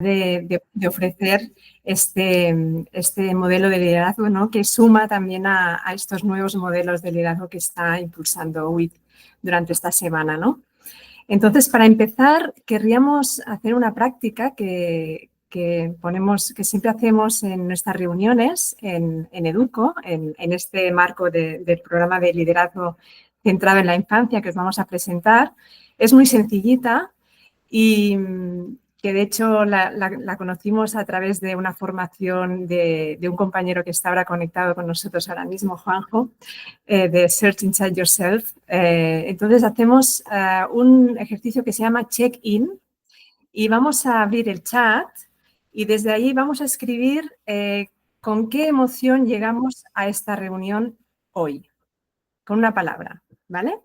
de ofrecer este modelo de liderazgo, ¿no? Que suma también a estos nuevos modelos de liderazgo que está impulsando WIT durante esta semana, ¿no? Entonces, para empezar, querríamos hacer una práctica que siempre hacemos en nuestras reuniones en Educo, en este marco del programa de liderazgo centrado en la infancia que os vamos a presentar. Es muy sencillita y que de hecho la conocimos a través de una formación de un compañero que está ahora conectado con nosotros ahora mismo, Juanjo, de Search Inside Yourself. Entonces hacemos un ejercicio que se llama check-in y vamos a abrir el chat y desde ahí vamos a escribir con qué emoción llegamos a esta reunión hoy, con una palabra, ¿vale?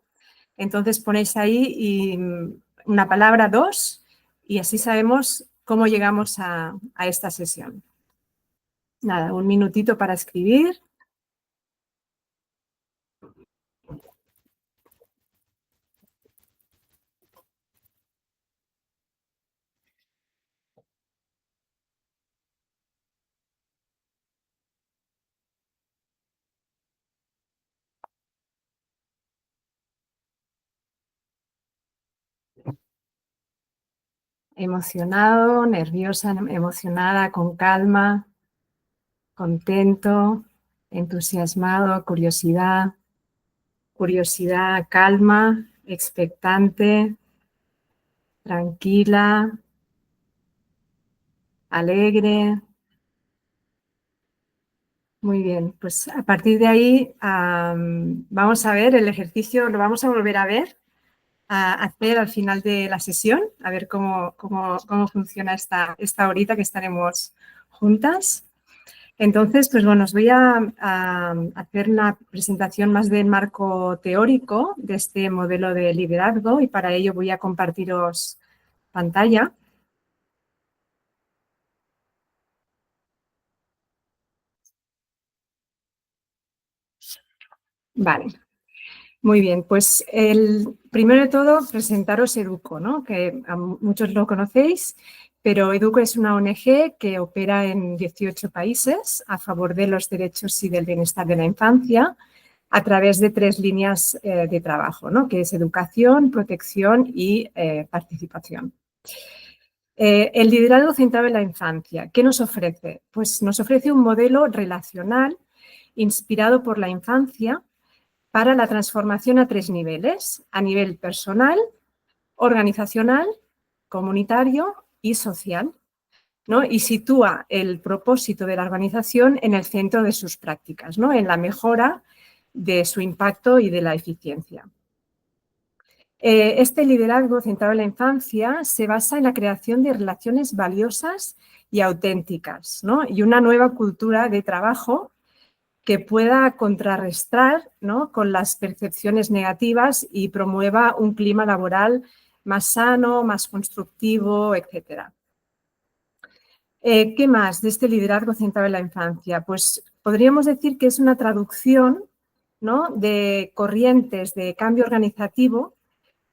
Entonces ponéis ahí una palabra, 2, y así sabemos cómo llegamos a esta sesión. Nada, un minutito para escribir. Emocionado, nerviosa, emocionada, con calma, contento, entusiasmado, curiosidad, calma, expectante, tranquila, alegre. Muy bien, pues a partir de ahí vamos a ver el ejercicio, lo vamos a volver a ver, a hacer al final de la sesión, a ver cómo funciona esta horita que estaremos juntas. Entonces, pues bueno, os voy a hacer una presentación más del marco teórico de este modelo de liderazgo y para ello voy a compartiros pantalla. Vale, muy bien. Pues primero de todo presentaros Educo, ¿no? Que a muchos lo conocéis, pero Educo es una ONG que opera en 18 países a favor de los derechos y del bienestar de la infancia a través de 3 líneas de trabajo, ¿no? Que es educación, protección y participación. El liderazgo centrado en la infancia, ¿qué nos ofrece? Pues nos ofrece un modelo relacional inspirado por la infancia para la transformación a 3 niveles, a nivel personal, organizacional, comunitario y social, ¿no? Y sitúa el propósito de la organización en el centro de sus prácticas, ¿no? En la mejora de su impacto y de la eficiencia. Este liderazgo centrado en la infancia se basa en la creación de relaciones valiosas y auténticas, ¿no? Y una nueva cultura de trabajo que pueda contrarrestar, ¿no?, con las percepciones negativas y promueva un clima laboral más sano, más constructivo, etcétera. ¿Qué más de este liderazgo centrado en la infancia? Pues podríamos decir que es una traducción, ¿no?, de corrientes de cambio organizativo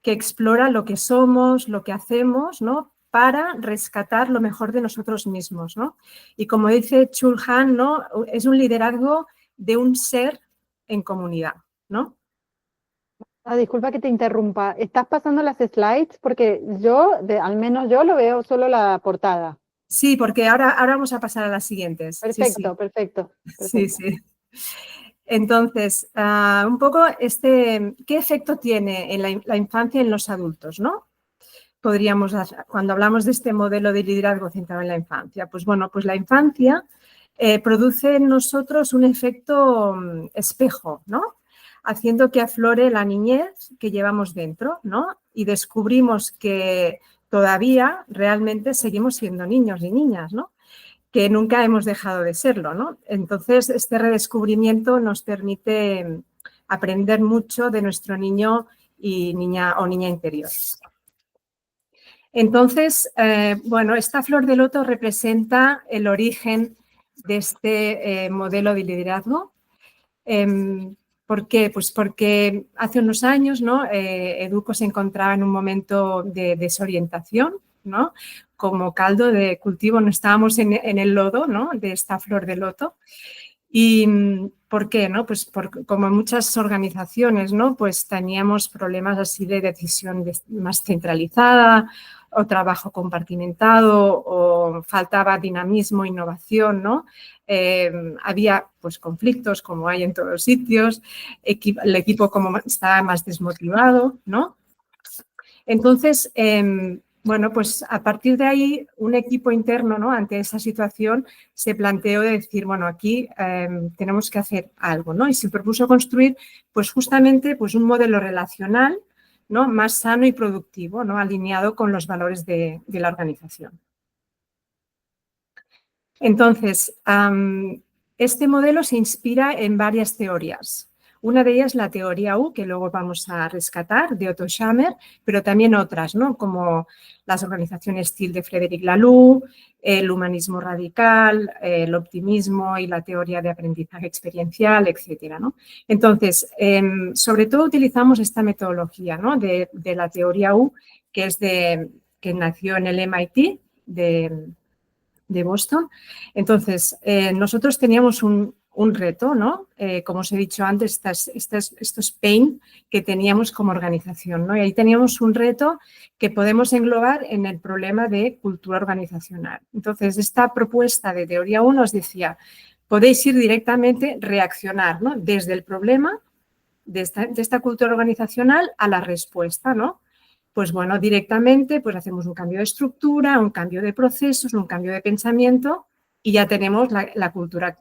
que explora lo que somos, lo que hacemos, ¿no?, para rescatar lo mejor de nosotros mismos, ¿no? Y como dice Chul Han, ¿no?, es un liderazgo de un ser en comunidad, ¿no? Disculpa que te interrumpa. ¿Estás pasando las slides? Porque al menos yo lo veo solo la portada. Sí, porque ahora vamos a pasar a las siguientes. Perfecto, Sí. perfecto. Sí, sí. Entonces, un poco ¿qué efecto tiene en la infancia en los adultos, no? Cuando hablamos de este modelo de liderazgo centrado en la infancia, pues bueno, pues la infancia produce en nosotros un efecto espejo, ¿no? Haciendo que aflore la niñez que llevamos dentro, ¿no? Y descubrimos que todavía realmente seguimos siendo niños y niñas, ¿no? Que nunca hemos dejado de serlo, ¿no? Entonces, este redescubrimiento nos permite aprender mucho de nuestro niño y niña interior. Entonces, bueno, esta flor de loto representa el origen de este modelo de liderazgo. ¿Por qué? Pues porque hace unos años, ¿no?, Educo se encontraba en un momento de desorientación, ¿no?, como caldo de cultivo, no estábamos en el lodo, ¿no?, de esta flor de loto. ¿Y por qué? ¿No? Pues como muchas organizaciones, ¿no?, pues teníamos problemas así de decisión más centralizada o trabajo compartimentado o faltaba dinamismo, innovación, ¿no? Había pues conflictos como hay en todos sitios, el equipo como estaba más desmotivado, ¿no? Entonces, bueno, pues a partir de ahí, un equipo interno, ¿no?, ante esa situación se planteó de decir, bueno, aquí tenemos que hacer algo, ¿no? Y se propuso construir, pues justamente, pues un modelo relacional, ¿no?, más sano y productivo, ¿no?, alineado con los valores de la organización. Entonces, este modelo se inspira en varias teorías. Una de ellas, la teoría U, que luego vamos a rescatar, de Otto Schammer, pero también otras, ¿no?, como las organizaciones TIL de Frederic Laloux, el humanismo radical, el optimismo y la teoría de aprendizaje experiencial, etcétera, ¿no? Entonces, sobre todo utilizamos esta metodología, ¿no?, de la teoría U, que es que nació en el MIT de Boston. Entonces, nosotros teníamos un reto, ¿no? Como os he dicho antes, estos pain que teníamos como organización, ¿no? Y ahí teníamos un reto que podemos englobar en el problema de cultura organizacional. Entonces, esta propuesta de teoría 1 nos decía, podéis ir directamente, reaccionar, ¿no?, desde el problema de esta cultura organizacional a la respuesta, ¿no? Pues bueno, directamente pues hacemos un cambio de estructura, un cambio de procesos, un cambio de pensamiento y ya tenemos la cultura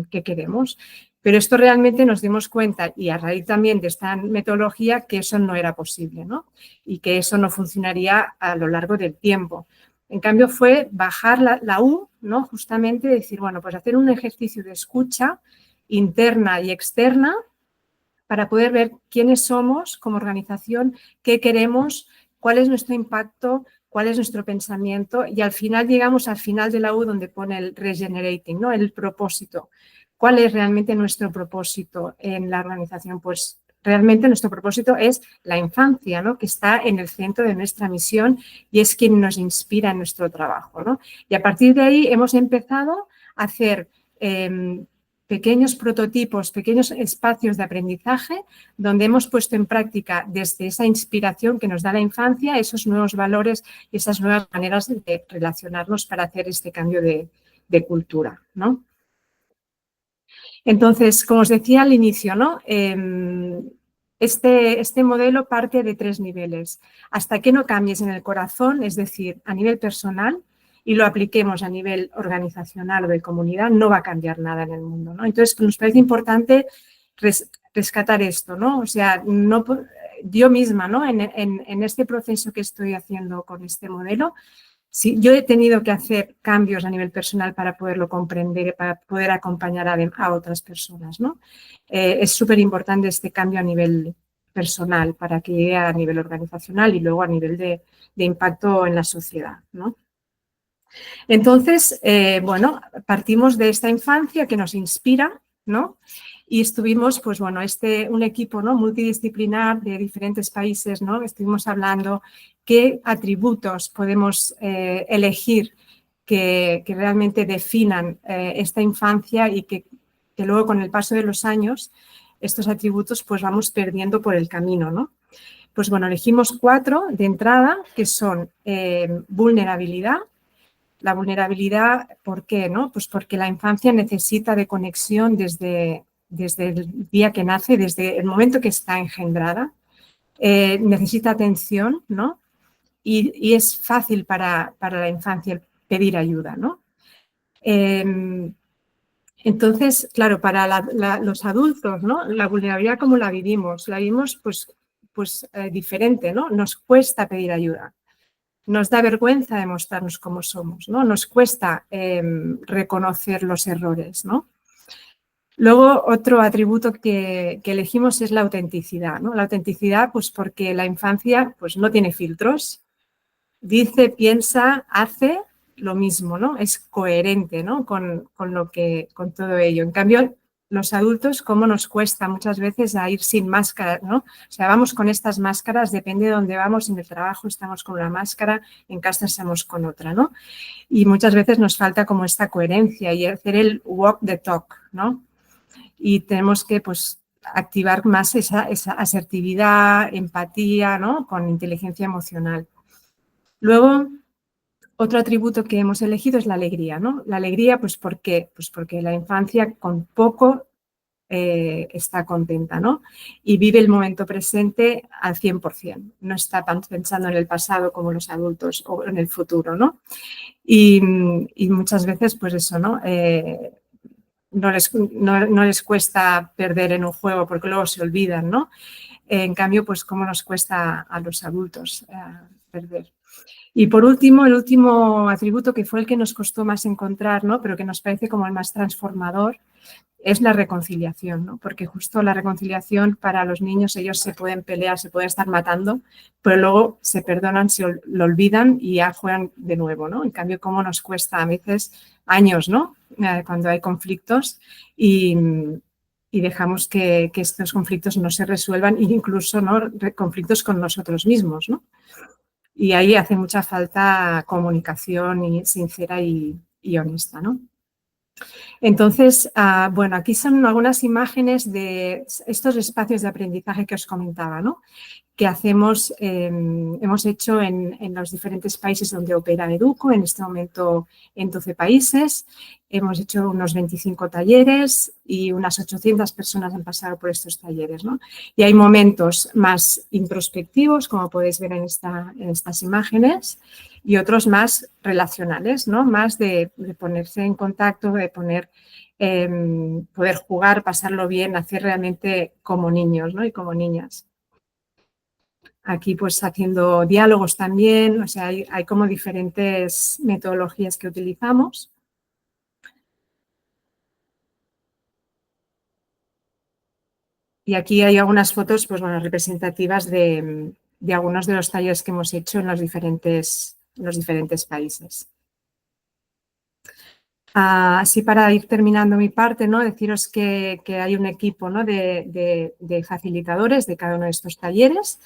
que queremos. Pero esto realmente nos dimos cuenta, y a raíz también de esta metodología, que eso no era posible, ¿no? Y que eso no funcionaría a lo largo del tiempo. En cambio, fue bajar la U, ¿no?, justamente decir, bueno, pues hacer un ejercicio de escucha interna y externa para poder ver quiénes somos como organización, qué queremos, cuál es nuestro impacto, cuál es nuestro pensamiento, y al final llegamos al final de la U donde pone el regenerating, ¿no?, el propósito. ¿Cuál es realmente nuestro propósito en la organización? Pues realmente nuestro propósito es la infancia, ¿no?, que está en el centro de nuestra misión y es quien nos inspira en nuestro trabajo, ¿no? Y a partir de ahí hemos empezado a hacer pequeños prototipos, pequeños espacios de aprendizaje donde hemos puesto en práctica desde esa inspiración que nos da la infancia esos nuevos valores y esas nuevas maneras de relacionarnos para hacer este cambio de cultura, ¿no? Entonces, como os decía al inicio, ¿no?, este modelo parte de 3 niveles. Hasta que no cambies en el corazón, es decir, a nivel personal, y lo apliquemos a nivel organizacional o de comunidad, no va a cambiar nada en el mundo, ¿no? Entonces, nos parece importante rescatar esto, ¿no? O sea, yo misma, ¿no?, en este proceso que estoy haciendo con este modelo, sí, yo he tenido que hacer cambios a nivel personal para poderlo comprender y para poder acompañar a otras personas, ¿no? Es súper importante este cambio a nivel personal para que llegue a nivel organizacional y luego a nivel de impacto en la sociedad, ¿no? Entonces, bueno, partimos de esta infancia que nos inspira, ¿no? Y estuvimos, pues bueno, un equipo, ¿no?, multidisciplinar de diferentes países, ¿no? Estuvimos hablando qué atributos podemos elegir que realmente definan esta infancia y que luego con el paso de los años estos atributos pues vamos perdiendo por el camino, ¿no? Pues bueno, elegimos 4 de entrada que son vulnerabilidad. La vulnerabilidad, ¿por qué, no? Pues porque la infancia necesita de conexión desde el día que nace, desde el momento que está engendrada. Necesita atención, ¿no? Y es fácil para la infancia pedir ayuda, ¿no? Entonces, claro, para los adultos, ¿no?, la vulnerabilidad, ¿cómo la vivimos? La vivimos pues diferente, ¿no? Nos cuesta pedir ayuda. Nos da vergüenza demostrarnos cómo somos, ¿no? Nos cuesta reconocer los errores, ¿no? Luego, otro atributo que elegimos es la autenticidad, ¿no? La autenticidad, pues porque la infancia pues, no tiene filtros, dice, piensa, hace lo mismo, ¿no? Es coherente, ¿no?, con todo ello. En cambio, los adultos, cómo nos cuesta muchas veces a ir sin máscara, ¿no? O sea, vamos con estas máscaras, depende de dónde vamos, en el trabajo estamos con una máscara, en casa estamos con otra, ¿no? Y muchas veces nos falta como esta coherencia y hacer el walk the talk, ¿no? Y tenemos que, pues, activar más esa asertividad, empatía, ¿no? Con inteligencia emocional. Luego, otro atributo que hemos elegido es la alegría, ¿no? La alegría, pues, ¿por qué? Pues porque la infancia con poco está contenta, ¿no? Y vive el momento presente al 100%. No está pensando en el pasado como los adultos o en el futuro, ¿no? Y muchas veces, pues eso, ¿no? No les cuesta perder en un juego porque luego se olvidan, ¿no? En cambio, pues cómo nos cuesta a los adultos perder. Y por último, el último atributo que fue el que nos costó más encontrar, ¿no? Pero que nos parece como el más transformador, es la reconciliación, ¿no? Porque justo la reconciliación para los niños, ellos se pueden pelear, se pueden estar matando, pero luego se perdonan, se lo olvidan y ya juegan de nuevo, ¿no? En cambio, cómo nos cuesta a veces años, ¿no? Cuando hay conflictos y dejamos que estos conflictos no se resuelvan, incluso, ¿no? Conflictos con nosotros mismos, ¿no? Y ahí hace mucha falta comunicación sincera y honesta, ¿no? Entonces, bueno, aquí son algunas imágenes de estos espacios de aprendizaje que os comentaba, ¿no? Que hemos hecho en los diferentes países donde opera Educo, en este momento en 12 países. Hemos hecho unos 25 talleres y unas 800 personas han pasado por estos talleres, ¿no? Y hay momentos más introspectivos, como podéis ver en estas imágenes, y otros más relacionales, ¿no? Más de ponerse en contacto, de poder jugar, pasarlo bien, hacer realmente como niños, ¿no? Y como niñas. Aquí pues haciendo diálogos también, o sea, hay como diferentes metodologías que utilizamos. Y aquí hay algunas fotos, pues bueno, representativas de algunos de los talleres que hemos hecho en los diferentes países. Así para ir terminando mi parte, ¿no? Deciros que hay un equipo, ¿no? de facilitadores de cada uno de estos talleres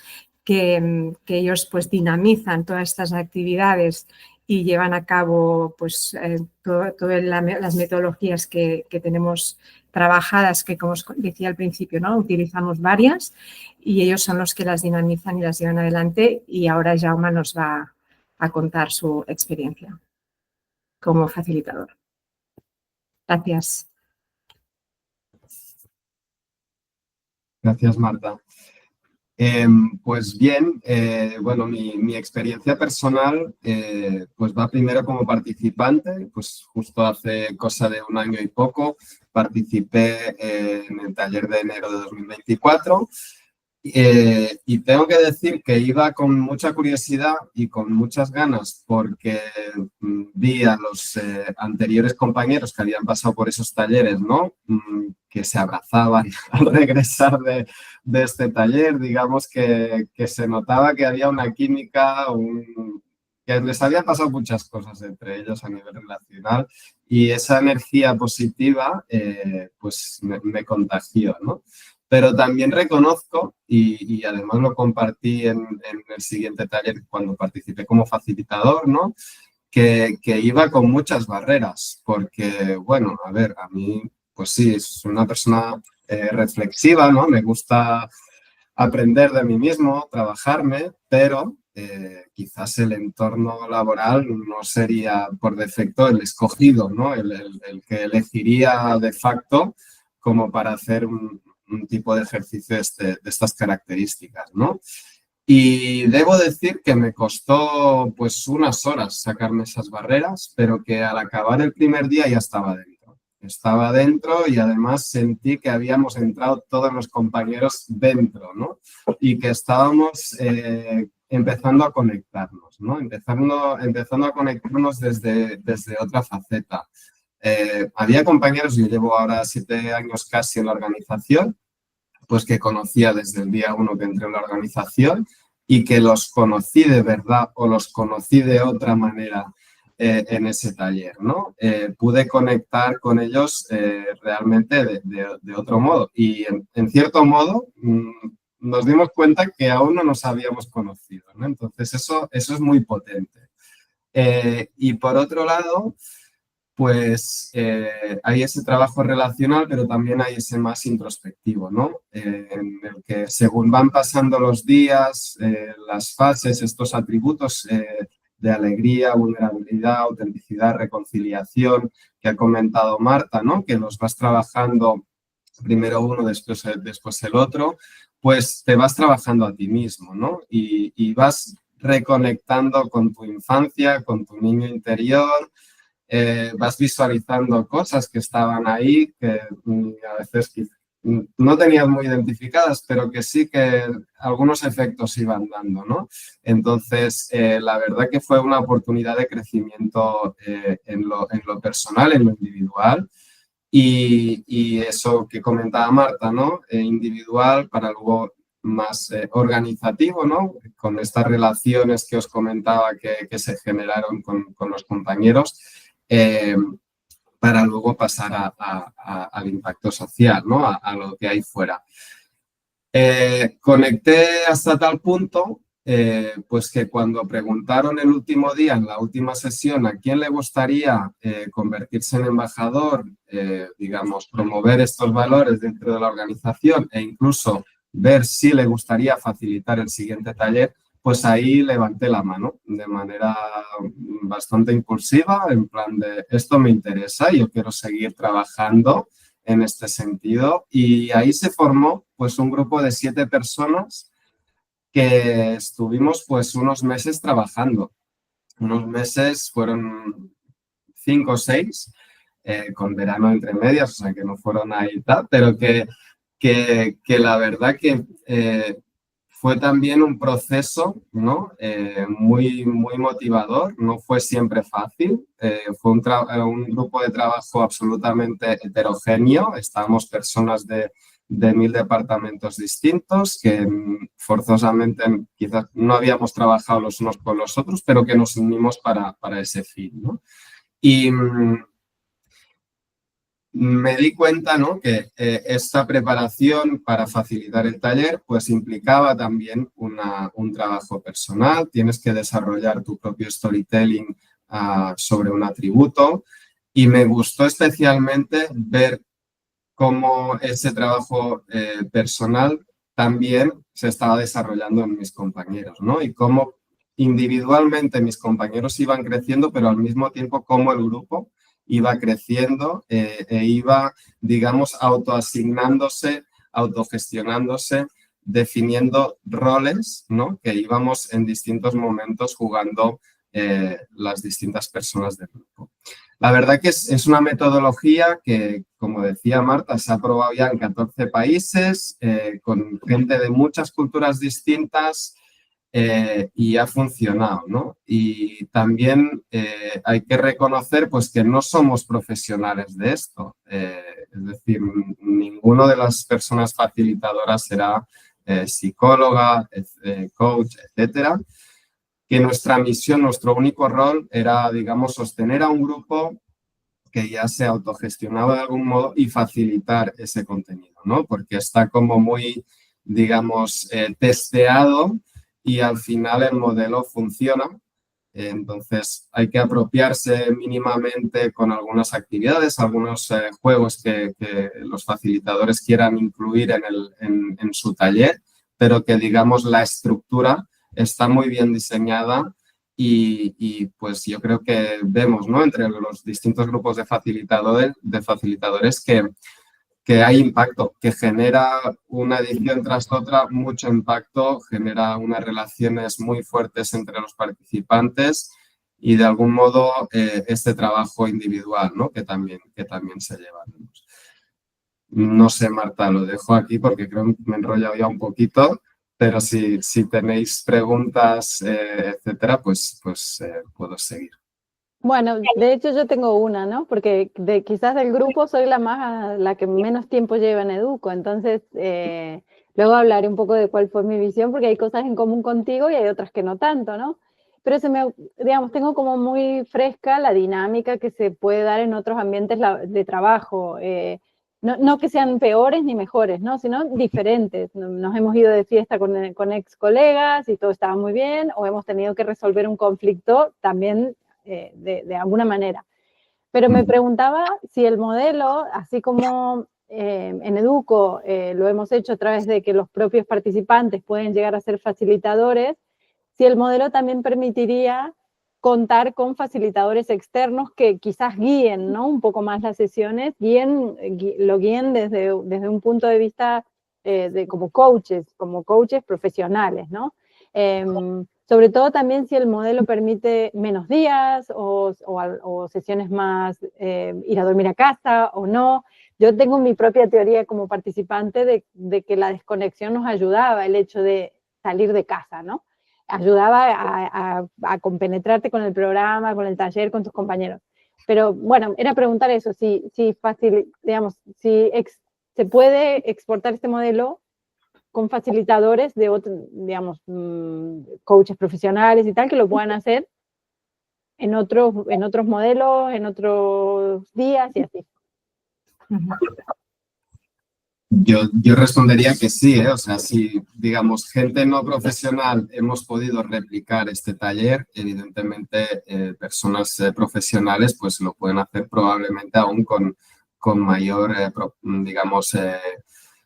que ellos pues dinamizan todas estas actividades y llevan a cabo pues todas las metodologías que tenemos trabajadas, que como os decía al principio, ¿no? Utilizamos varias y ellos son los que las dinamizan y las llevan adelante, y ahora Jaume nos va a contar su experiencia como facilitador. Gracias. Gracias, Marta. Pues bien, bueno, mi experiencia personal pues va primero como participante. Pues justo hace cosa de un año y poco participé en el taller de enero de 2024 y tengo que decir que iba con mucha curiosidad y con muchas ganas porque vi a los anteriores compañeros que habían pasado por esos talleres, ¿no? Que se abrazaban al regresar de este taller. Digamos que se notaba que había una química, que les habían pasado muchas cosas entre ellos a nivel relacional, y esa energía positiva pues me contagió, ¿no? Pero también reconozco, y además lo compartí en el siguiente taller cuando participé como facilitador, ¿no? Que iba con muchas barreras, porque, bueno, a ver, a mí, pues sí, soy una persona reflexiva, ¿no? Me gusta aprender de mí mismo, trabajarme, pero quizás el entorno laboral no sería por defecto el escogido, ¿no? El que elegiría de facto como para hacer un tipo de ejercicio de estas características, ¿no? Y debo decir que me costó pues unas horas sacarme esas barreras, pero que al acabar el primer día ya estaba dentro. Estaba dentro y además sentí que habíamos entrado todos los compañeros dentro, ¿no? Y que estábamos empezando a conectarnos, ¿no? Empezando a conectarnos desde otra faceta. Había compañeros, yo llevo ahora 7 años casi en la organización, pues que conocía desde el día 1 que entré en la organización y que los conocí de verdad o los conocí de otra manera en ese taller, ¿no? Pude conectar con ellos realmente de otro modo y en cierto modo nos dimos cuenta que aún no nos habíamos conocido, ¿no? Entonces eso es muy potente. Y por otro lado, pues hay ese trabajo relacional, pero también hay ese más introspectivo, ¿no? En el que según van pasando los días, las fases, estos atributos de alegría, vulnerabilidad, autenticidad, reconciliación, que ha comentado Marta, ¿no? Que los vas trabajando primero uno, después el otro, pues te vas trabajando a ti mismo, ¿no? Y vas reconectando con tu infancia, con tu niño interior, vas visualizando cosas que estaban ahí, que a veces no tenías muy identificadas, pero que sí que algunos efectos iban dando, ¿no? Entonces, la verdad que fue una oportunidad de crecimiento en lo personal, en lo individual. Y eso que comentaba Marta, ¿no? Individual para luego más organizativo, ¿no? Con estas relaciones que os comentaba que se generaron con los compañeros, eh, para luego pasar al impacto social, ¿no? A lo que hay fuera. Conecté hasta tal punto, pues que cuando preguntaron el último día, en la última sesión, a quién le gustaría convertirse en embajador, digamos, promover estos valores dentro de la organización e incluso ver si le gustaría facilitar el siguiente taller, pues ahí levanté la mano de manera bastante impulsiva, en plan de esto me interesa, yo quiero seguir trabajando en este sentido. Y ahí se formó pues un grupo de 7 personas que estuvimos pues unos meses trabajando. Unos meses fueron 5 o 6, con verano entre medias, o sea que no fueron ahí tal, pero que la verdad que fue también un proceso, ¿no? Muy, muy motivador, no fue siempre fácil, fue un grupo de trabajo absolutamente heterogéneo, estábamos personas de 1000 departamentos distintos que forzosamente quizás no habíamos trabajado los unos con los otros, pero que nos unimos para ese fin, ¿no? Y me di cuenta, ¿no? Que esta preparación para facilitar el taller pues implicaba también un trabajo personal. Tienes que desarrollar tu propio storytelling sobre un atributo y me gustó especialmente ver cómo ese trabajo personal también se estaba desarrollando en mis compañeros, ¿no? Y cómo individualmente mis compañeros iban creciendo, pero al mismo tiempo cómo el grupo iba creciendo e iba, digamos, autoasignándose, autogestionándose, definiendo roles, ¿no? Que íbamos en distintos momentos jugando las distintas personas del grupo. La verdad que es una metodología que, como decía Marta, se ha probado ya en 14 países, con gente de muchas culturas distintas, y ha funcionado, ¿no? Y también hay que reconocer pues, que no somos profesionales de esto. Es decir, ninguno de las personas facilitadoras será psicóloga, coach, etcétera. Que nuestra misión, nuestro único rol era, digamos, sostener a un grupo que ya se autogestionaba de algún modo y facilitar ese contenido, ¿no? Porque está como muy, digamos, testeado y al final el modelo funciona. Entonces hay que apropiarse mínimamente con algunas actividades, algunos juegos que los facilitadores quieran incluir en su taller, pero que, digamos, la estructura está muy bien diseñada y pues yo creo que vemos, ¿no? Entre los distintos grupos de facilitadores que hay impacto, que genera una edición tras otra mucho impacto, genera unas relaciones muy fuertes entre los participantes y de algún modo este trabajo individual, ¿no? que también se lleva. No sé, Marta, lo dejo aquí porque creo que me he enrollado ya un poquito, pero si tenéis preguntas, etcétera, pues puedo seguir. Bueno, de hecho yo tengo una, ¿no? Porque quizás del grupo soy la que menos tiempo lleva en Educo, entonces luego hablaré un poco de cuál fue mi visión, porque hay cosas en común contigo y hay otras que no tanto, ¿no? pero digamos, tengo como muy fresca la dinámica que se puede dar en otros ambientes de trabajo. No que sean peores ni mejores, ¿no? Sino diferentes. Nos hemos ido de fiesta con ex colegas y todo estaba muy bien, o hemos tenido que resolver un conflicto también de alguna manera. Pero me preguntaba si el modelo, así como en Educo lo hemos hecho a través de que los propios participantes pueden llegar a ser facilitadores, si el modelo también permitiría contar con facilitadores externos que quizás guíen, ¿no? Un poco más las sesiones, lo guíen desde un punto de vista como coaches profesionales, ¿no? Sobre todo también si el modelo permite menos días o sesiones más, ir a dormir a casa o no. Yo tengo mi propia teoría como participante de que la desconexión nos ayudaba, el hecho de salir de casa, ¿no? Ayudaba a compenetrarte con el programa, con el taller, con tus compañeros. Pero bueno, era preguntar eso, digamos, se puede exportar este modelo con facilitadores de otros, digamos, coaches profesionales y tal, que lo puedan hacer en otros modelos, en otros días y así. Yo respondería que sí, ¿eh? O sea, si, digamos, gente no profesional hemos podido replicar este taller, evidentemente personas profesionales pues lo pueden hacer probablemente aún con mayor, digamos,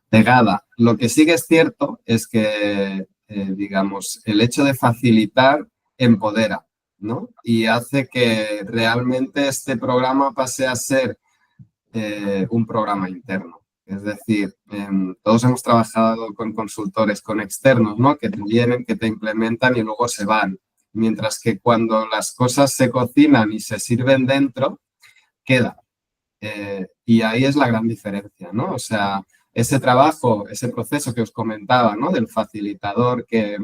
pegada. Lo que sí que es cierto es que, digamos, el hecho de facilitar empodera, ¿no? Y hace que realmente este programa pase a ser un programa interno. Es decir, todos hemos trabajado con consultores, con externos, ¿no? Que te vienen, que te implementan y luego se van. Mientras que cuando las cosas se cocinan y se sirven dentro, queda. Y ahí es la gran diferencia, ¿no? O sea, ese trabajo, ese proceso que os comentaba, ¿no? Del facilitador que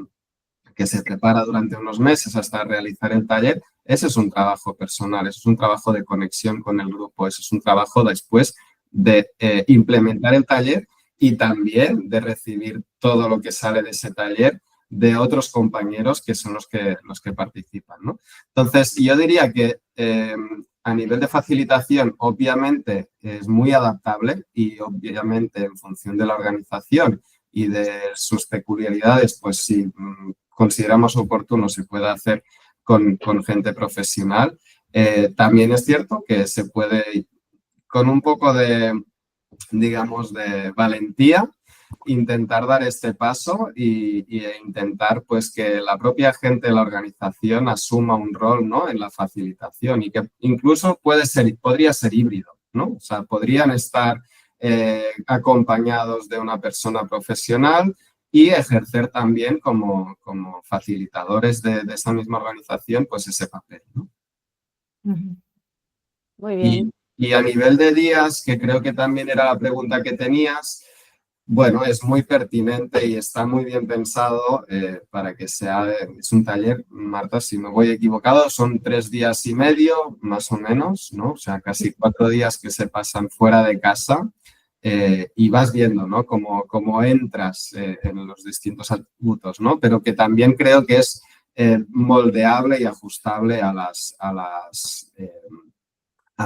se prepara durante unos meses hasta realizar el taller, ese es un trabajo personal, eso es un trabajo de conexión con el grupo, eso es un trabajo después de implementar el taller y también de recibir todo lo que sale de ese taller de otros compañeros que son los que participan, ¿no? Entonces, yo diría que a nivel de facilitación, obviamente es muy adaptable y obviamente en función de la organización y de sus peculiaridades, pues si consideramos oportuno se puede hacer con gente profesional. También es cierto que se puede, con un poco de, digamos, de valentía, intentar dar este paso e intentar pues que la propia gente de la organización asuma un rol, ¿no? En la facilitación y que incluso podría ser híbrido, ¿no? O sea, podrían estar acompañados de una persona profesional y ejercer también como facilitadores de esa misma organización pues ese papel, ¿no? Muy bien. Y a nivel de días, que creo que también era la pregunta que tenías, bueno, es muy pertinente y está muy bien pensado para que es un taller, Marta, si no voy equivocado, son 3 días y medio, más o menos, ¿no? O sea, casi 4 días que se pasan fuera de casa y vas viendo, ¿no? Cómo entras en los distintos atributos, ¿no? Pero que también creo que es moldeable y ajustable a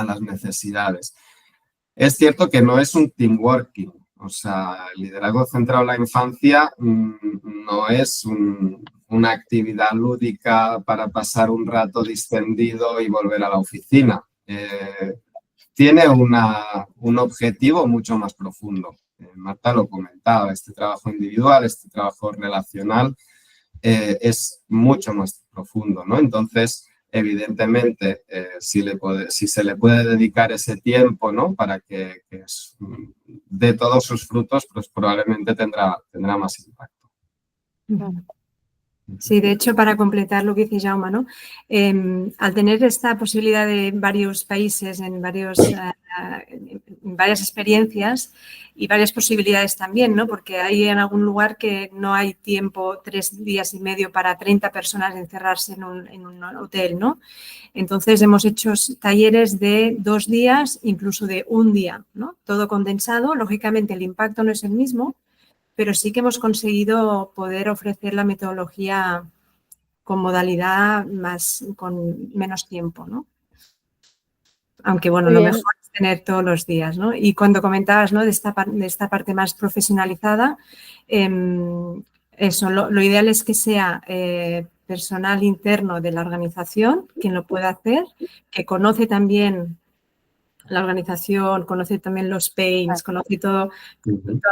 las necesidades. Es cierto que no es un team working, o sea, el liderazgo centrado en la infancia no es una actividad lúdica para pasar un rato distendido y volver a la oficina. Tiene un objetivo mucho más profundo. Marta lo comentaba, este trabajo individual, este trabajo relacional es mucho más profundo, ¿no? Entonces, evidentemente, si se le puede dedicar ese tiempo, ¿no? Para que dé todos sus frutos, pues probablemente tendrá más impacto. Sí, de hecho, para completar lo que dice Jaume, ¿no? Al tener esta posibilidad de varios países, en varias experiencias y varias posibilidades también, ¿no? Porque hay en algún lugar que no hay tiempo, 3 días y medio para 30 personas encerrarse en un hotel, ¿no? Entonces, hemos hecho talleres de 2 días, incluso de 1 día, ¿no? Todo condensado. Lógicamente, el impacto no es el mismo, pero sí que hemos conseguido poder ofrecer la metodología con modalidad con menos tiempo, ¿no? Aunque, bueno, lo mejor es tener todos los días, ¿no? Y cuando comentabas, ¿no?, de esta parte más profesionalizada, eso, lo ideal es que sea personal interno de la organización quien lo pueda hacer, que conoce también la organización, conoce también los pains, conoce todas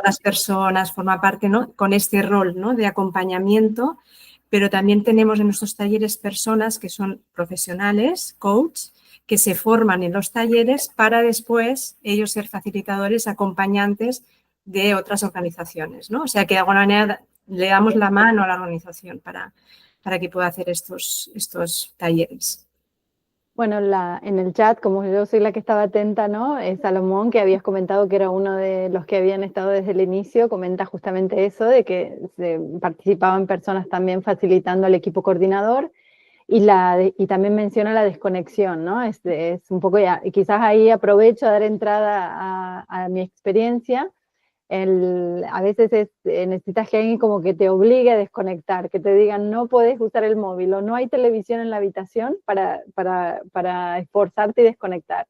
las personas, forma parte, ¿no?, con este rol, ¿no?, de acompañamiento, pero también tenemos en nuestros talleres personas que son profesionales, coach, que se forman en los talleres para después ellos ser facilitadores, acompañantes de otras organizaciones, ¿no? O sea, que de alguna manera le damos la mano a la organización para que pueda hacer estos talleres. Bueno, en el chat, como yo soy la que estaba atenta, ¿no? Salomón, que habías comentado que era uno de los que habían estado desde el inicio, comenta justamente eso, de que participaban personas también facilitando al equipo coordinador, y también menciona la desconexión, ¿no? Es un poco, quizás ahí aprovecho a dar entrada a mi experiencia. A veces necesitas que alguien como que te obligue a desconectar, que te digan no puedes usar el móvil o no hay televisión en la habitación para esforzarte y desconectar.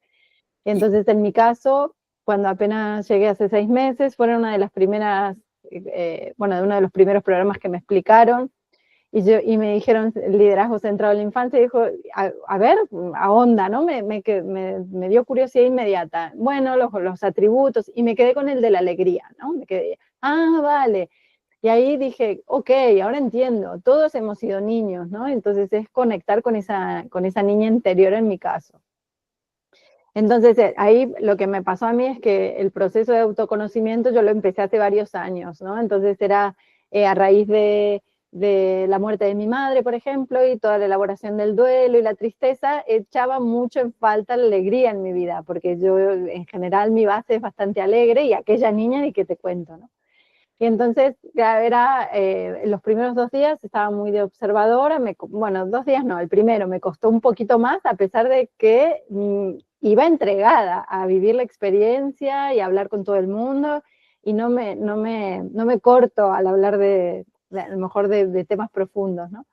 Entonces, en mi caso, cuando apenas llegué hace 6 meses, fueron una de las primeras, de uno de los primeros programas que me explicaron, y me dijeron liderazgo centrado en la infancia, y dijo, a ver, ahonda, ¿no? Me dio curiosidad inmediata. Bueno, los atributos, y me quedé con el de la alegría, ¿no? Me quedé, vale. Y ahí dije, ok, ahora entiendo, todos hemos sido niños, ¿no? Entonces es conectar con esa niña interior en mi caso. Entonces ahí lo que me pasó a mí es que el proceso de autoconocimiento yo lo empecé hace varios años, ¿no? Entonces era a raíz de la muerte de mi madre, por ejemplo, y toda la elaboración del duelo y la tristeza, echaba mucho en falta la alegría en mi vida, porque yo en general mi base es bastante alegre, y aquella niña ni que te cuento, ¿no? Y entonces ya era, los primeros 2 días estaba muy de observadora, 2 días no, el primero me costó un poquito más, a pesar de que iba entregada a vivir la experiencia y a hablar con todo el mundo, y no me corto al hablar a lo mejor de temas profundos, ¿no?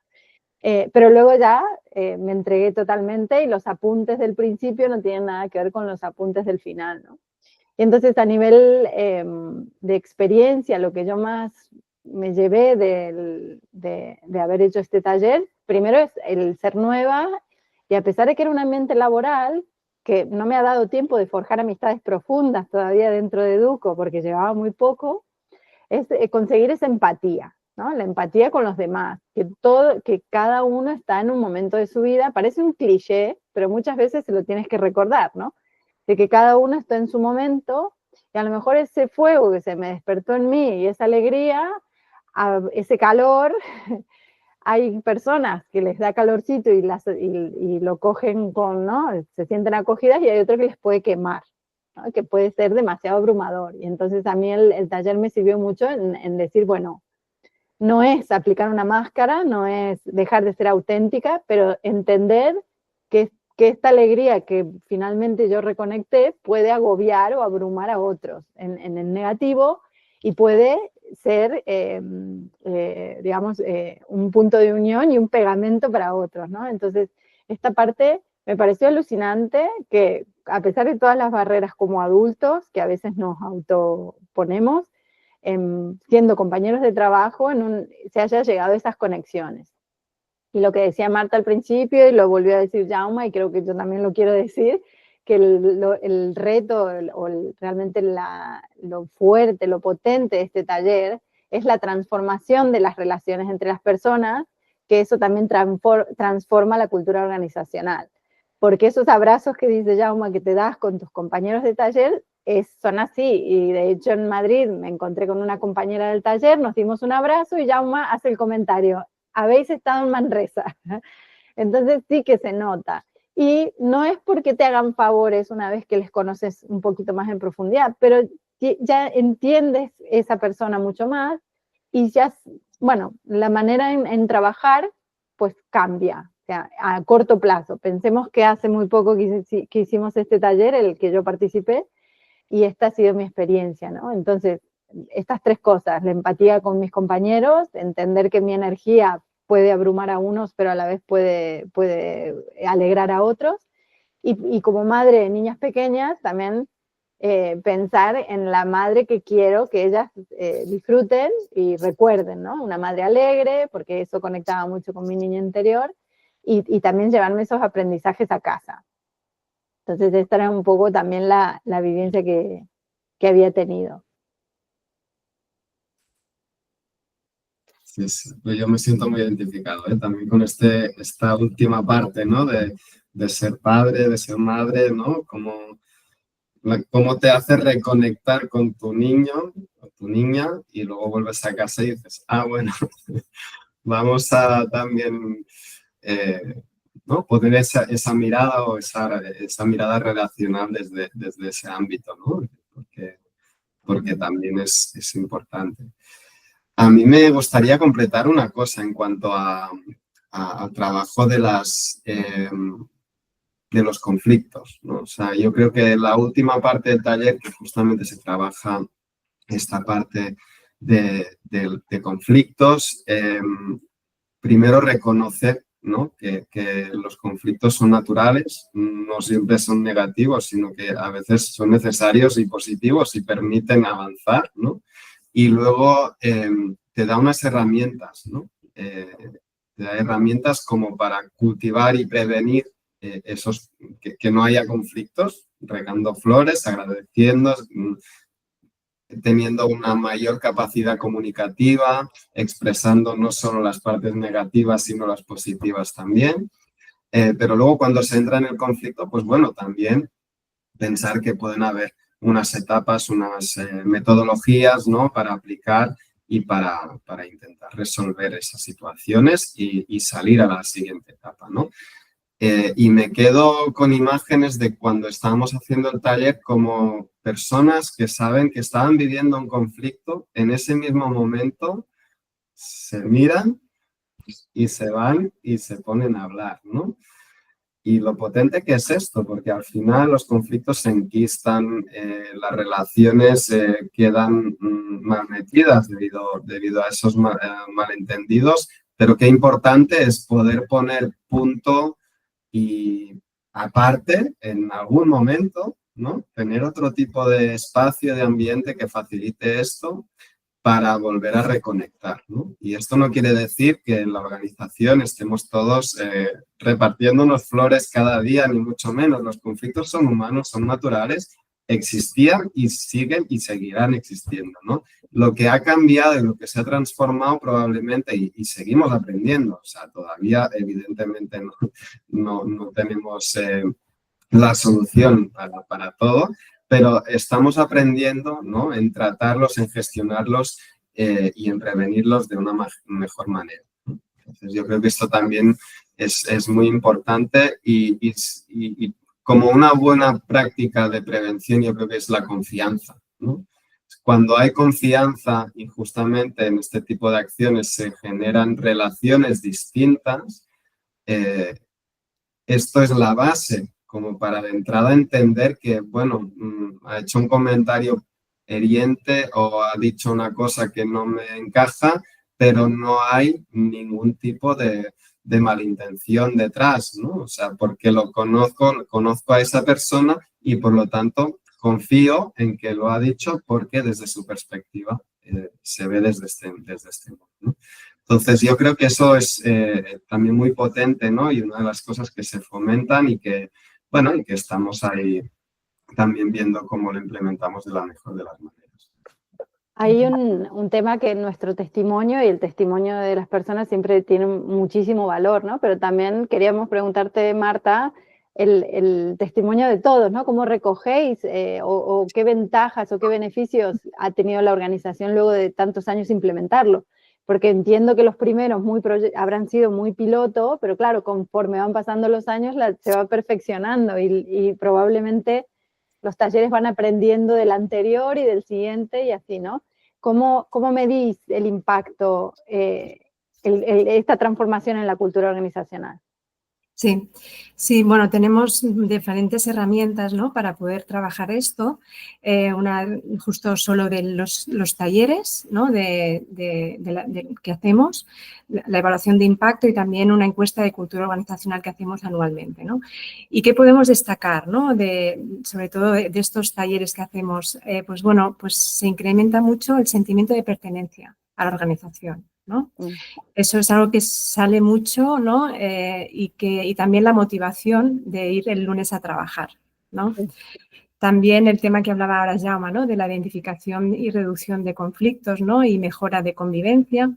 Pero luego ya me entregué totalmente, y los apuntes del principio no tienen nada que ver con los apuntes del final, ¿no? Y entonces, a nivel de experiencia, lo que yo más me llevé de haber hecho este taller, primero es el ser nueva, y a pesar de que era un ambiente laboral, que no me ha dado tiempo de forjar amistades profundas todavía dentro de Educo, porque llevaba muy poco, es conseguir esa empatía, ¿no? La empatía con los demás, que cada uno está en un momento de su vida. Parece un cliché, pero muchas veces se lo tienes que recordar, ¿no? De que cada uno está en su momento, y a lo mejor ese fuego que se me despertó en mí y esa alegría, ese calor, hay personas que les da calorcito y lo cogen ¿no? Se sienten acogidas, y hay otros que les puede quemar, ¿no? Que puede ser demasiado abrumador. Y entonces a mí el taller me sirvió mucho en decir, bueno, no es aplicar una máscara, no es dejar de ser auténtica, pero entender que esta alegría que finalmente yo reconecté puede agobiar o abrumar a otros en el negativo, y puede ser, digamos, un punto de unión y un pegamento para otros, ¿no? Entonces, esta parte me pareció alucinante, que a pesar de todas las barreras como adultos, que a veces nos autoponemos, siendo compañeros de trabajo, se haya llegado a esas conexiones. Y lo que decía Marta al principio, y lo volvió a decir Jaume, y creo que yo también lo quiero decir, que el reto, realmente lo fuerte, lo potente de este taller, es la transformación de las relaciones entre las personas, que eso también transforma la cultura organizacional. Porque esos abrazos que dice Jaume que te das con tus compañeros de taller, son así. Y de hecho en Madrid me encontré con una compañera del taller, nos dimos un abrazo, y Jaume hace el comentario, habéis estado en Manresa. Entonces sí que se nota. Y no es porque te hagan favores una vez que les conoces un poquito más en profundidad, pero ya entiendes esa persona mucho más, y ya, bueno, la manera en trabajar pues cambia, o sea, a corto plazo. Pensemos que hace muy poco que hicimos este taller, el que yo participé, y esta ha sido mi experiencia, ¿no? Entonces, estas 3 cosas, la empatía con mis compañeros, entender que mi energía puede abrumar a unos, pero a la vez puede alegrar a otros. Y como madre de niñas pequeñas, también pensar en la madre que quiero que ellas disfruten y recuerden, ¿no? Una madre alegre, porque eso conectaba mucho con mi niña interior, y también llevarme esos aprendizajes a casa. Entonces esta era un poco también la vivencia que había tenido. Sí, sí. Pues yo me siento muy identificado, ¿eh? También con esta última parte, ¿no? De ser padre, de ser madre, ¿no? Cómo te hace reconectar con tu niño o tu niña y luego vuelves a casa y dices, ah, bueno, vamos a también ¿no? Poner esa mirada o esa mirada relacional desde ese ámbito, ¿no? Porque también es importante. A mí me gustaría completar una cosa en cuanto al trabajo de los conflictos, ¿no? O sea, yo creo que la última parte del taller, que justamente se trabaja esta parte de conflictos, primero reconocer, ¿no? que los conflictos son naturales, no siempre son negativos, sino que a veces son necesarios y positivos y permiten avanzar, ¿no? Y luego te da unas herramientas, ¿no? Te da herramientas como para cultivar y prevenir que no haya conflictos, regando flores, agradeciendo, teniendo una mayor capacidad comunicativa, expresando no solo las partes negativas, sino las positivas también. Pero luego cuando se entra en el conflicto, pues bueno, también pensar que pueden haber unas etapas, unas metodologías, ¿no? Para aplicar y para intentar resolver esas situaciones y salir a la siguiente etapa, ¿no? Y me quedo con imágenes de cuando estábamos haciendo el taller como personas que saben que estaban viviendo un conflicto, en ese mismo momento se miran y se van y se ponen a hablar, ¿no? Y lo potente que es esto, porque al final los conflictos se enquistan, las relaciones quedan mal metidas debido a esos malentendidos, pero qué importante es poder poner punto y aparte, en algún momento, ¿no? Tener otro tipo de espacio, de ambiente que facilite esto para volver a reconectar, ¿no? Y esto no quiere decir que en la organización estemos todos repartiéndonos flores cada día, ni mucho menos. Los conflictos son humanos, son naturales, existían y siguen y seguirán existiendo, ¿no? Lo que ha cambiado y lo que se ha transformado probablemente, y seguimos aprendiendo, o sea, todavía evidentemente no tenemos la solución para todo, pero estamos aprendiendo, ¿no? En tratarlos, en gestionarlos y en prevenirlos de una mejor manera, ¿no? Entonces, yo creo que esto también es muy importante y como una buena práctica de prevención, yo creo que es la confianza, ¿no? Cuando hay confianza y justamente en este tipo de acciones se generan relaciones distintas, esto es la base como para de entrada entender que, bueno, ha hecho un comentario hiriente o ha dicho una cosa que no me encaja, pero no hay ningún tipo de malintención detrás, ¿no? O sea, porque conozco a esa persona y por lo tanto confío en que lo ha dicho porque desde su perspectiva se ve desde este modo, ¿no? Entonces, yo creo que eso es también muy potente, ¿no? Y una de las cosas que se fomentan y que, bueno, y que estamos ahí también viendo cómo lo implementamos de la mejor de las maneras. Hay un tema que nuestro testimonio y el testimonio de las personas siempre tiene muchísimo valor, ¿no? Pero también queríamos preguntarte, Marta, el testimonio de todos, ¿no? ¿Cómo recogéis o qué ventajas o qué beneficios ha tenido la organización luego de tantos años implementarlo? Porque entiendo que los primeros habrán sido muy piloto, pero claro, conforme van pasando los años se va perfeccionando y probablemente los talleres van aprendiendo del anterior y del siguiente y así, ¿no? ¿Cómo medís el impacto, esta transformación en la cultura organizacional? Sí, sí, bueno, tenemos diferentes herramientas, ¿no?, para poder trabajar esto. Una justo solo de los talleres, ¿no?, que hacemos, la evaluación de impacto y también una encuesta de cultura organizacional que hacemos anualmente, ¿no? ¿Y qué podemos destacar, ¿no?, sobre todo de estos talleres que hacemos? Pues bueno, pues se incrementa mucho el sentimiento de pertenencia a la organización, ¿no? Eso es algo que sale mucho, ¿no? Y también la motivación de ir el lunes a trabajar, ¿no? También el tema que hablaba ahora Jaume, ¿no?, de la identificación y reducción de conflictos, ¿no?, y mejora de convivencia.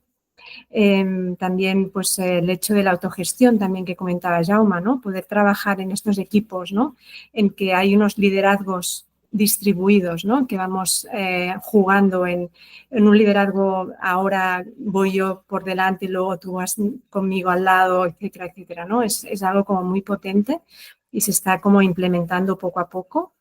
También pues el hecho de la autogestión también que comentaba Jaume, ¿no?, poder trabajar en estos equipos, ¿no?, en que hay unos liderazgos distribuidos, ¿no?, que vamos jugando en un liderazgo, ahora voy yo por delante y luego tú vas conmigo al lado, etcétera, etcétera, ¿no? Es algo como muy potente y se está como implementando poco a poco.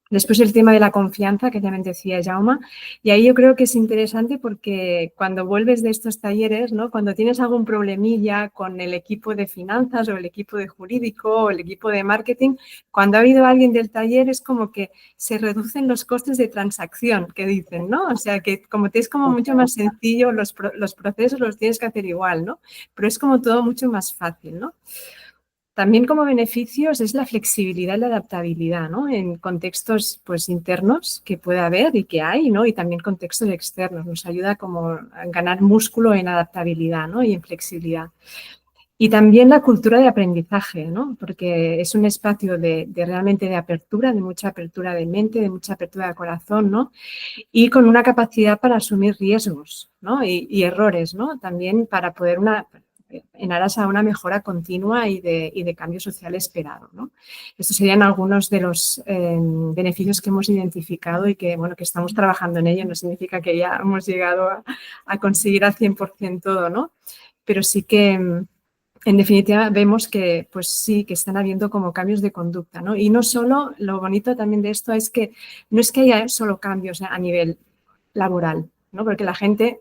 Después el tema de la confianza, que también decía Jaume, y ahí yo creo que es interesante porque cuando vuelves de estos talleres, ¿no?, cuando tienes algún problemilla con el equipo de finanzas o el equipo de jurídico o el equipo de marketing, cuando ha habido alguien del taller es como que se reducen los costes de transacción, que dicen, ¿no? O sea, que como te es como mucho más sencillo, los procesos los tienes que hacer igual, ¿no? Pero es como todo mucho más fácil, ¿no? También como beneficios es la flexibilidad y la adaptabilidad, ¿no?, en contextos pues internos que puede haber y que hay, ¿no?, y también contextos externos. Nos ayuda como a ganar músculo en adaptabilidad, ¿no?, y en flexibilidad. Y también la cultura de aprendizaje, ¿no?, porque es un espacio de realmente de apertura, de mucha apertura de mente, de mucha apertura de corazón, ¿no?, y con una capacidad para asumir riesgos, ¿no?, y errores, ¿no?, también para poder en aras a una mejora continua y de cambio social esperado, ¿no? Estos serían algunos de los beneficios que hemos identificado y que, bueno, que estamos trabajando en ello. No significa que ya hemos llegado a conseguir al 100% todo, ¿no? Pero sí que, en definitiva, vemos que, pues sí, que están habiendo como cambios de conducta, ¿no? Y no solo, lo bonito también de esto es que no es que haya solo cambios a nivel laboral, ¿no? Porque la gente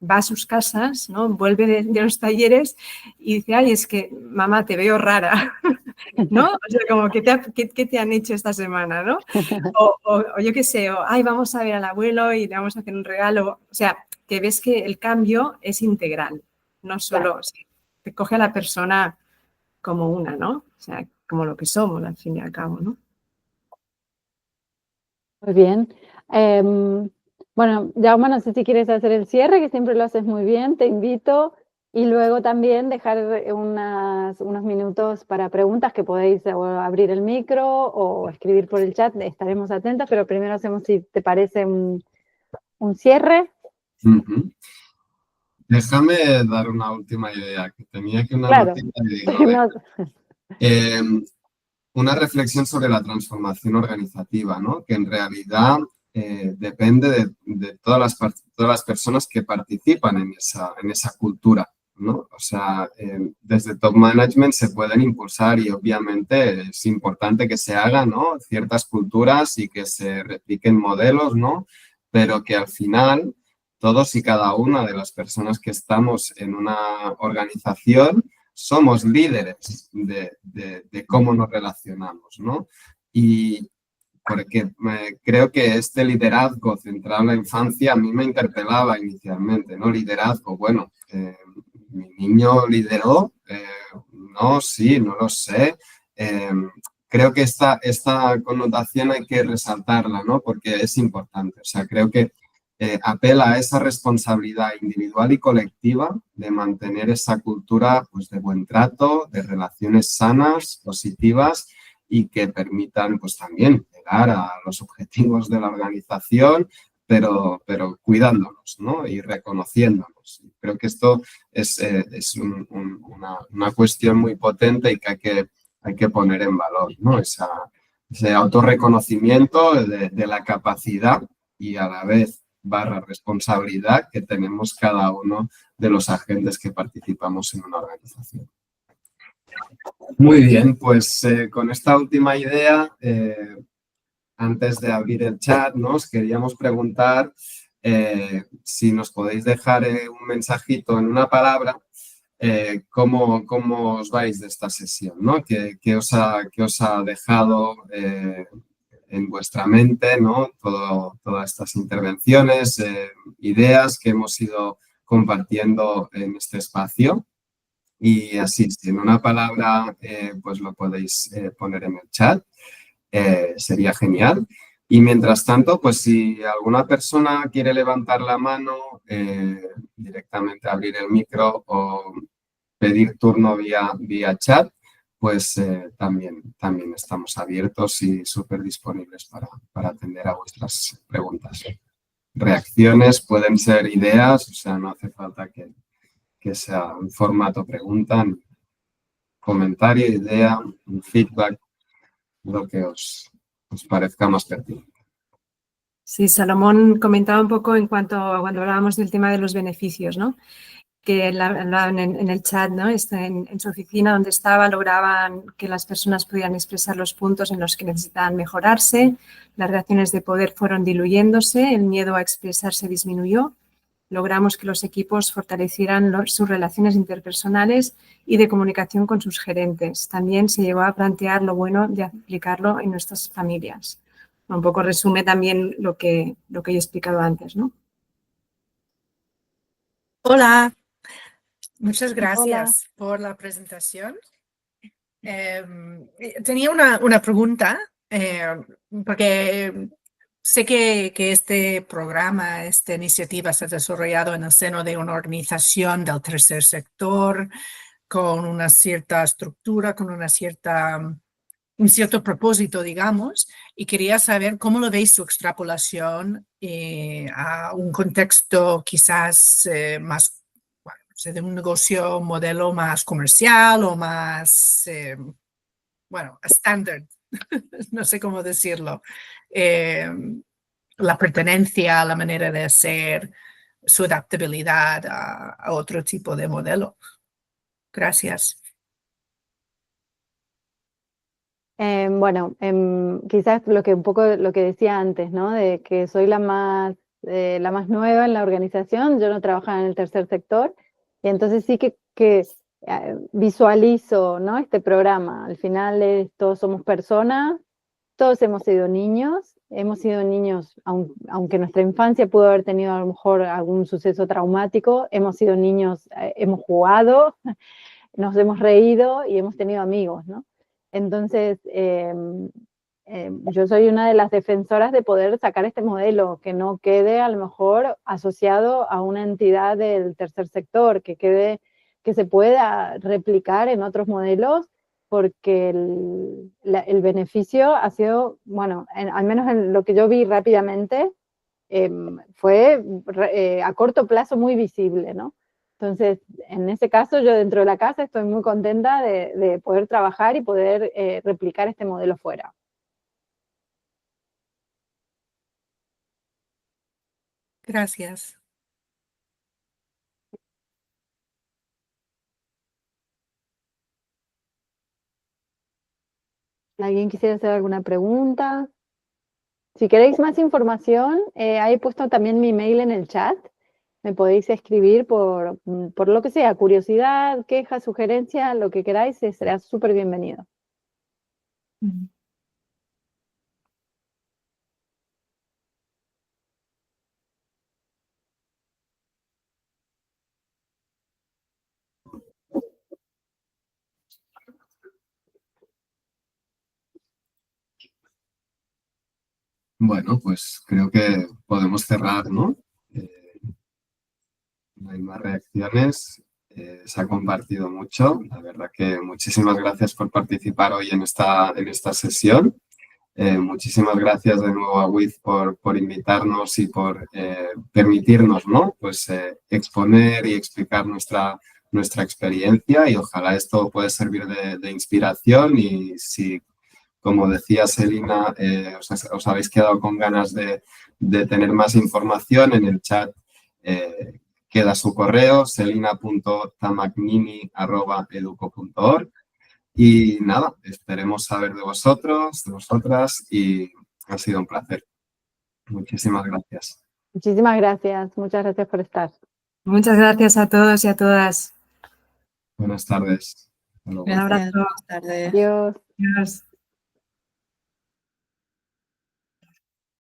va a sus casas, ¿no?, vuelve de los talleres y dice, ay, es que, mamá, te veo rara, ¿no? O sea, como, ¿qué te han hecho esta semana, no? O yo qué sé, ay, vamos a ver al abuelo y le vamos a hacer un regalo. O sea, que ves que el cambio es integral, no solo, o sea, te coge a la persona como una, ¿no? O sea, como lo que somos, al fin y al cabo, ¿no? Muy bien. Bueno, Jaume, no sé si quieres hacer el cierre, que siempre lo haces muy bien, te invito. Y luego también dejar unos minutos para preguntas que podéis o abrir el micro o escribir por el chat, estaremos atentas, pero primero hacemos, si te parece, un cierre. Déjame dar una última idea, que tenía aquí una Claro. notita y digo, una reflexión sobre la transformación organizativa, ¿no?, que en realidad depende de todas las personas que participan en esa cultura, ¿no? O sea, desde top management se pueden impulsar y obviamente es importante que se hagan, ¿no?, ciertas culturas y que se repliquen modelos, ¿no?, pero que al final todos y cada una de las personas que estamos en una organización somos líderes de cómo nos relacionamos, ¿no? Y porque creo que este liderazgo centrado en la infancia a mí me interpelaba inicialmente, ¿no? Liderazgo, bueno, mi niño lideró, no, sí, no lo sé. Creo que esta connotación hay que resaltarla, ¿no?, porque es importante. O sea, creo que apela a esa responsabilidad individual y colectiva de mantener esa cultura, pues, de buen trato, de relaciones sanas, positivas y que permitan, pues, también llegar a los objetivos de la organización, pero cuidándonos, ¿no?, y reconociéndonos. Creo que esto es una cuestión muy potente y que hay que poner en valor, ¿no?, ese autorreconocimiento de la capacidad y a la vez responsabilidad que tenemos cada uno de los agentes que participamos en una organización. Muy bien, pues con esta última idea, antes de abrir el chat, ¿no?, os queríamos preguntar si nos podéis dejar un mensajito en una palabra cómo os vais de esta sesión, ¿no? ¿Qué os ha dejado en vuestra mente, ¿no? Todas estas intervenciones, ideas que hemos ido compartiendo en este espacio. Y así, si en una palabra, pues lo podéis poner en el chat, sería genial. Y mientras tanto, pues si alguna persona quiere levantar la mano, directamente abrir el micro o pedir turno vía chat, pues también estamos abiertos y súper disponibles para atender a vuestras preguntas. Reacciones pueden ser ideas, o sea, no hace falta que sea un formato pregunta, comentario, idea, un feedback, lo que os parezca más pertinente. Sí, Salomón comentaba un poco en cuanto a cuando hablábamos del tema de los beneficios, ¿no? Que hablaban en el chat, ¿no? En su oficina donde estaba, lograban que las personas pudieran expresar los puntos en los que necesitaban mejorarse, las relaciones de poder fueron diluyéndose, el miedo a expresarse disminuyó, logramos que los equipos fortalecieran sus relaciones interpersonales y de comunicación con sus gerentes. También se llegó a plantear lo bueno de aplicarlo en nuestras familias. Un poco resume también lo que yo he explicado antes, ¿no? Hola, muchas Hola. gracias por la presentación. Tenía una pregunta, porque sé que este programa, esta iniciativa se ha desarrollado en el seno de una organización del tercer sector, con una cierta estructura, con un cierto propósito, digamos, y quería saber cómo lo veis su extrapolación a un contexto quizás más, bueno, no sé, de un negocio, modelo más comercial o más, bueno, estándar, no sé cómo decirlo. La pertenencia, la manera de hacer, su adaptabilidad a otro tipo de modelo. Gracias. Bueno, quizás un poco lo que decía antes, ¿no? De que soy la más nueva en la organización, yo no trabajaba en el tercer sector, y entonces sí que visualizo, ¿no? Este programa. Al final todos somos personas, todos hemos sido niños, aunque nuestra infancia pudo haber tenido a lo mejor algún suceso traumático, hemos sido niños, hemos jugado, nos hemos reído y hemos tenido amigos, ¿no? Entonces, yo soy una de las defensoras de poder sacar este modelo, que no quede a lo mejor asociado a una entidad del tercer sector, que se pueda replicar en otros modelos, porque el beneficio ha sido, bueno, al menos en lo que yo vi rápidamente, fue a corto plazo muy visible, ¿no? Entonces, en ese caso, yo dentro de la casa estoy muy contenta de poder trabajar y poder replicar este modelo fuera. Gracias. ¿Alguien quisiera hacer alguna pregunta? Si queréis más información, ahí he puesto también mi mail en el chat. Me podéis escribir por lo que sea, curiosidad, queja, sugerencia, lo que queráis, será súper bienvenido. Bueno, pues creo que podemos cerrar, ¿no? No hay más reacciones. Se ha compartido mucho. La verdad que muchísimas gracias por participar hoy en esta sesión. Muchísimas gracias de nuevo a Wiz por invitarnos y por permitirnos, ¿no? Pues exponer y explicar nuestra experiencia, y ojalá esto pueda servir de inspiración. Y si, como decía Selina, os habéis quedado con ganas de tener más información, en el chat queda su correo, selina.tamagnini@educo.org. Y nada, esperemos saber de vosotros, de vosotras, y ha sido un placer. Muchísimas gracias. Muchísimas gracias, muchas gracias por estar. Muchas gracias a todos y a todas. Buenas tardes. Hasta luego. Un abrazo. Buenas tardes. Adiós. Adiós.